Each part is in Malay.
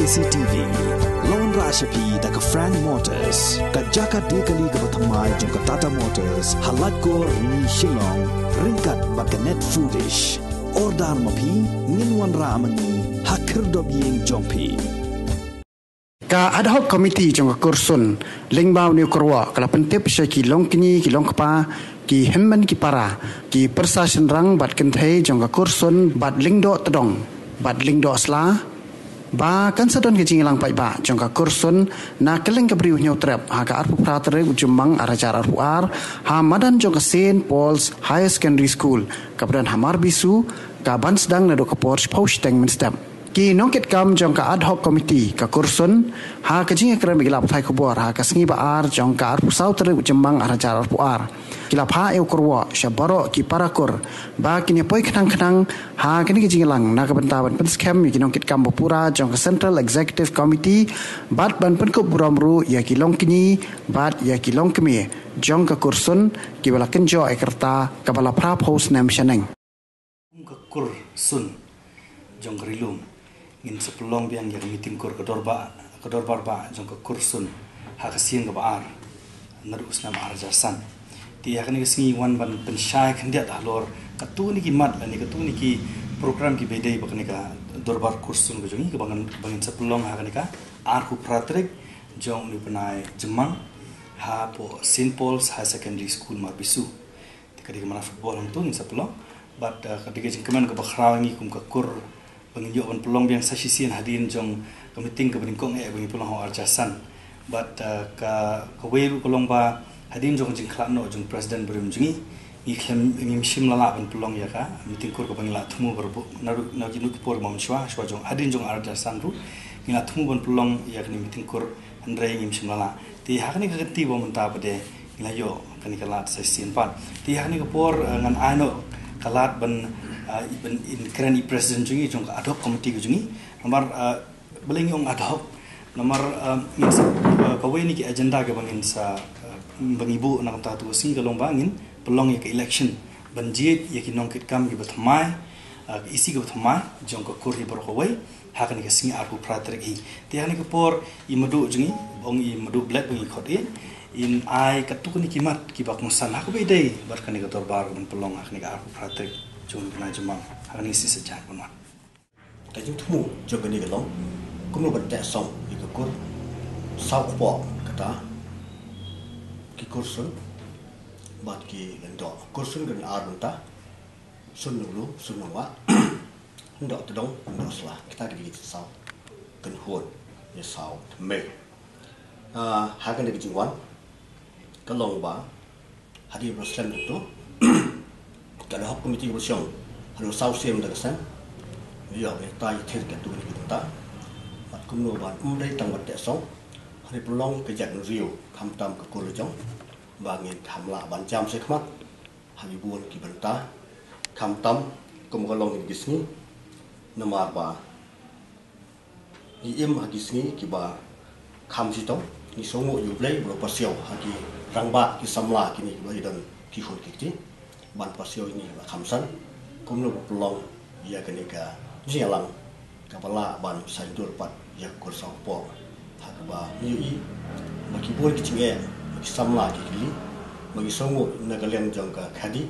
KCTV Lawan Rashapi daga Frank Motors Kajaka dekali gabatamai jangka Tata Motors Halatko ni Shillong Ringkat baka Net Foodish Ordar mapi Nginwan Ramani Hakir dobyeng jompi Ka ad hoc committee jangka kursun Lingbau ni kurwa Kala pentip sya ki long kini ki long kapa Ki hemmen ki para Ki persasyan rang bat kentai jangka kursun Bat lingdo tedong Bat lingdo sla Ba kan sadon ke jingilang pai ba jangka kursun na keleng ke briu nyau trap ha ka arpu pratere ujumang arajar arpu ar ha madan jangka St Paul's High Secondary School kabadan hamar bisu ka ban sedang na do ka Porsche Post teng menstem ki nongket kam jangka ad hoc committee ka kursun ha ka jinga kram gilap thai khobor ha ka sngi ba ar jangka arpu sautere ujumang arajar arpu ar kilap ha eu kurwa syabaro ki parakur ba kini poi khnang ha kini ki jingilang na ka bentaban penskem ki nongket kam bopura jangka Central Executive Committee bat ban penkup buramru ya ki long kini bat ya ki long kemi jangka kursun ki bala kenjo ekerta ka bala prap host nam shaneng ka kursun jangka rilum ngin sepelong biang yang meeting kur kedorbar ba jangka kursun ha ka siang ka baar narus nam arjasan ti akan ni singi wan ban pensyai khandiat alor katu ni ki mat ani katu ni ki program ki bedai bakni ka dorbar kursun go jongi ke bangin sepelong ha kanika arku pratrik jong ni penai jemang ha po St Paul's High Secondary School marbisu ti kadi mana football hang tu ni sepelong but kadi ke jengkeman ke bakhrawangi kum ka kur bangin yo ban pelong biang sasisian hadin jong ke meeting ke bringkong bangin pelong ho arjasan but ka weru kolong ba hadin jong jingkhlano jong president berum jungi ngim shim lala ban pelong ya ka meeting kur ko bangla thumu berbu naru na jinu por mom shwa jong hadin jong arjasan ru ngila thumu ban pelong ya ni meeting kur andre ngim shim lala ti hakni ka ti bo menta bade ngila yo kani kalat sa sin pan ti hakni ko por ngan ano kalat ban in kerani president jungi jong ad hoc committee jungi nomor beling yung ad hoc nomor kawai ni ki agenda ke bangin sa bangibu na kata tu sing kalong bangin pelong ya ke election banjit ya ki nongkit kam ki batmai isi ki batmai jong ko kurhi bor kawai hakan ke sing aku prater gi ti hani ke por i madu jungi ong i madu black bangi khot in ai katu ni kimat ki bak musan aku be dei bar kan ke dorbar ban pelong hakni ka aku prater jong na jemang hakni si sejak pun ta jing thumu jong ni galong kumno ban ta song i ko kur sau po kata ki kursun bat ki lendo kursun gan arunta sun nulu sun wa ndo tedong ndo sla kita di sau kan hon ni sau me ha kan de jingwan kalong ba hadi proslam tu kada hok komiti bersong halo sau sem da san dia be tai thet ka tu ni ta mat kumno ban dai tang wat te song hari pelong ke jak riu kham tam ka kol jong bangin khamla ban jam se khmat hari buon ki banta kham tam kum kalong ni gisni namar ba ni im ha gisni ki ba kham si tong ni songo yu play bro pasio ha ki rangba ki samla ki ni ba idon ki hon ki ti ban pasio ini ba khamsan kumno pelong ya kenika jialang kapala ban saindur pat ya kol sau po hakba yui bagi bol kicingnya bagi samla kili bagi songo nagalian jangka khadi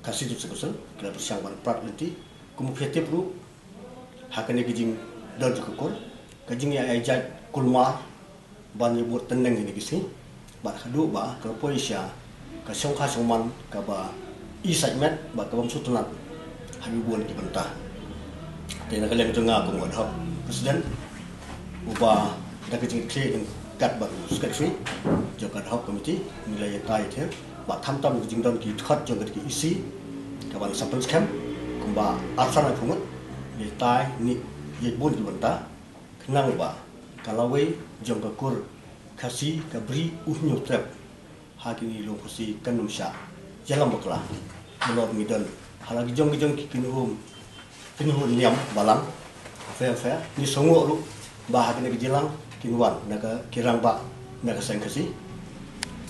kasih tu sekosan kena bersiang ban prat nanti kumu fiate pro hakane kijing dal jukor kijing ya ajat kulma ban yubut teneng ini kisi ban khadu ba kalau poisya ka songkha songman ka ba i segment ba ka bam sutunat habibun ki bantah te nagalian jonga kumu adhok presiden uba kita kecil kecil kat baru sekali jokat hok komiti nilai tai the ba tham tam jing don ki thot jokat ki isi kawan sampel scam kumba asana phumut ni tai ni ye bun ki banta kenang ba kalawe jong ka kur khasi kabri uhnyo trap hakini lo khasi kanum sha jalam bakla melor midal halagi jong ki kinhum niam balang fair ni songo lu ba hakini ki jelang kinwan naga kirang ba naga sangkasi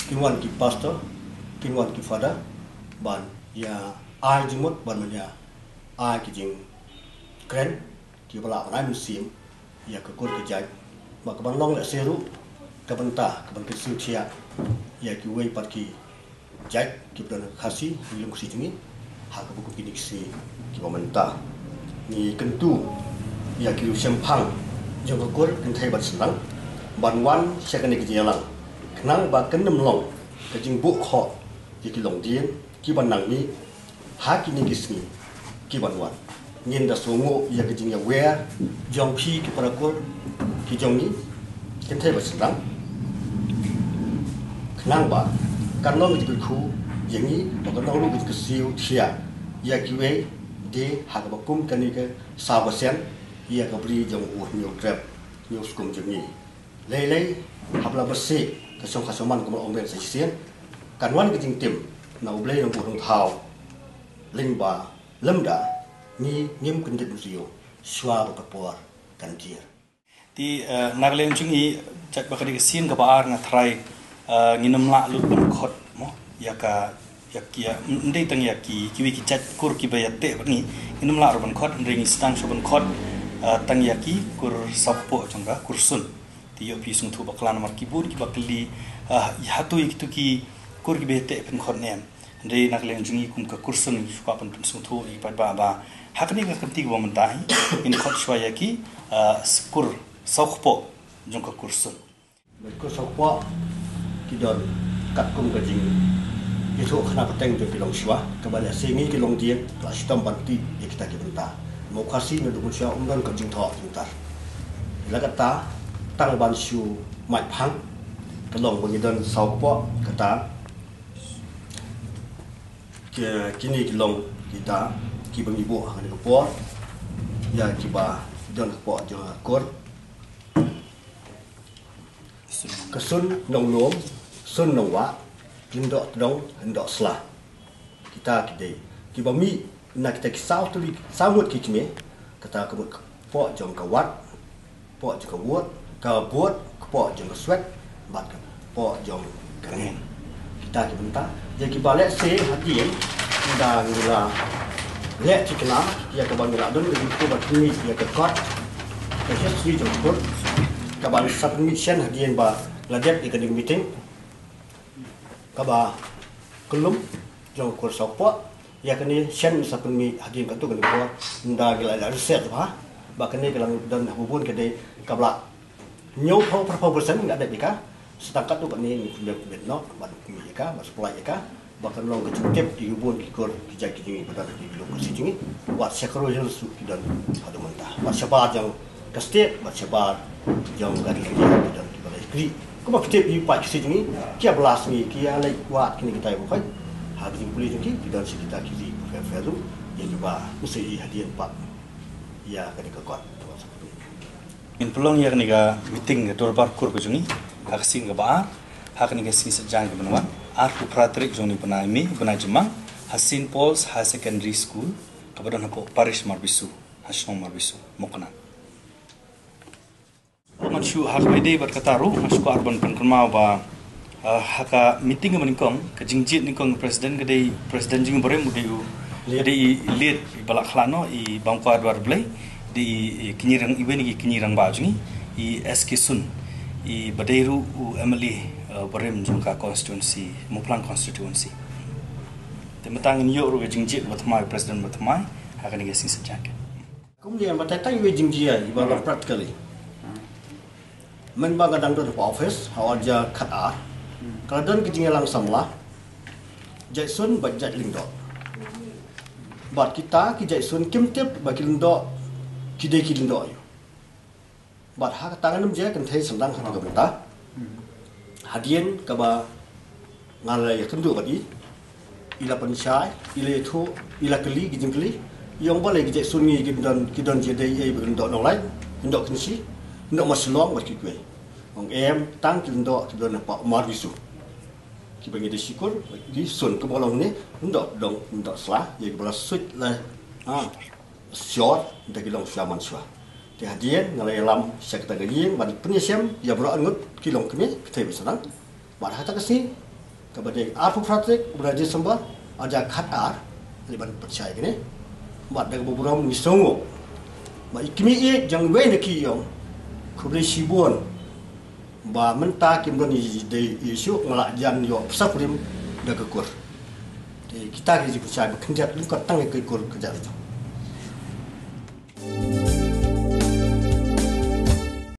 kinwan ki pastor kinwan ki fada ban ya ai jimut ban ya ai ki jing kren ki bala ban musim ia ke kur ke jai ba ka ban long la seru ka ban ta ka ban ke su chia ia ki wei pat ki jai ki ban khasi ilung si tingi ha ka buku kini si ki ba menta ni kentu ia ki sempang jong ka kur kan thai bat senang ban wan sia kan ki jalang kenang ba kan nem long ka jing bu kho ki long dien ki ban nang ni ha ki ni gisni ki ban wan nhìn đã số ngộ giờ cái chuyện nhà quê dòng phi cái paracord cái dòng ní cái thế mà sẵn lắm năng bà căn nó cái khuอย่างนี้เราก็ต้องรู้cái siêu thia giờ cái về đểหากว่ากุ้มกันนี่ก็30%giờก็บริจงอุดnhiều trap nhiềuสกุลอย่างนี้เลยหับเราบัสซี่กระทรวงข้ามันก็มาองค์เป็นใส่เสียนการวันก็จริงเต็มเราเบลย์ลงบนรองเท้าลิงบ่าเริ่มด่าni nim kunde musio shwa ba por kan tier ti nagleng chungi chat ba kadi sin ka baar nga thrai nginam la lu ban khot mo yaka yakia ndei tang yaki kiwi ki chat kur ki ba yatte bani nginam la ban khot ring stang so ban khot tang yaki kur sappo changa kursun ti yo pi sung thu ba klan mar ki bur ki ba kli hatu ik tu ki kur ki ba yatte ban khot nem ndei nagleng chungi kum ka kursun shwa ban sung thu i pa ba hakni ka kanti ko mantai in khot shwaya ki kur saukpo jongka kursun ko saukpo ki don kat kum ka jing itu khana pateng to ki long shwa ka bala sengi ki long dien ka stam banti kita ki benta mo khasi na du shwa don ka jing tho jing tar la ka ta tang ban shu mai phang ka long bo ni don saukpo ka ta kini ki long kita ki bang ibu akan dikepor ya kiba don kepor jo kor kesun nong nom sun nong wa kindok dong hendok sla kita kide kiba mi nak kita kisau tu samut ki kime kata kebut kepor jong ka wat kepor jong ka wot ka buat kepor jong ka sweat bat kepor jong kangen kita ki benta jadi kiba let se hadian dan gula lek cikna ia ke bang radun itu batni ia ke kot ke history jemput ke bang submission hadian ba ladet economic meeting ka ba kelum jong kur sopo ia kini shen submit hadian ka tu kan ko nda gila la reset ba kini kelang dan hubun ke de ka bla nyu persen enggak ada bika setakat tu kan ni bet no ba mi ka ba supply ka bahkan long kecutip di hubun kikor kijak kijingi pada di long kesijingi wat sekro yang su dan ada mentah wat sebar yang kastet wat sebar yang gadi dan kibala ikri ko ba kitip di pak kesijingi kia belas ni kia lai wat kini kita bukai habis pulih jengki dan sekitar kiri feru yang juga mesti hadiah pak ya kadi kekot in pelong yak niga meeting dorbar kur kujungi haksin ga ba hakni ga sin sajang ga banwa Arku Pratrik Joni Penaimi, Penajemang, Hasin Pauls High Secondary School, kemudian aku Parish Marbisu, Hasnong Marbisu, Mokanan. Manshu hak ide berkata ru, masuk arban penkerma ba haka meeting menikong, kejingjit nikong presiden gede presiden jing borem udiu, gede lead balak klano I bangko adwar blay di kinyirang iben ki kinyirang bajungi I SK Sun I Badairu Emily Borem jongka constituency Muplang constituency tematang ni yo ru jingjit batmai president batmai akan ni sing sejak kemudian batang we jingjia ibarat practically men bagadang do office hawaja khat a kadon kijing lang samla jason budget lingdo bat kita ki jason kimtip bagi lindo kide ki lindo bat ha tangan je kan thai sandang ha ka benta hadian kaba ngalai tentu bagi ila pensyai ila itu ila keli gijing keli yang boleh gijek sungi kidon je dai ai bendo nong lai ndok kinsi ndok maslong bagi kue ong em tang kidon apa mar bisu ki bagi de sikur di sun ke bolong ni ndok dong ndok slah ye bola swit la short de kilong shaman swa ti hadian ngalai lam sekta gajing bagi penyesiam ya bro angut kilong kini kita bisa nang bar hata kasi kabade arfu pratik beraja sembah aja khatar liban percaya gini bar daga boburam ni songo ba ikimi e jang we ne ki yong kubri sibon ba menta kim don de isu ngalak jan yo sak rim da kekur kita ke ji ku sai ba kenjat lu ka tang ke kur kerja itu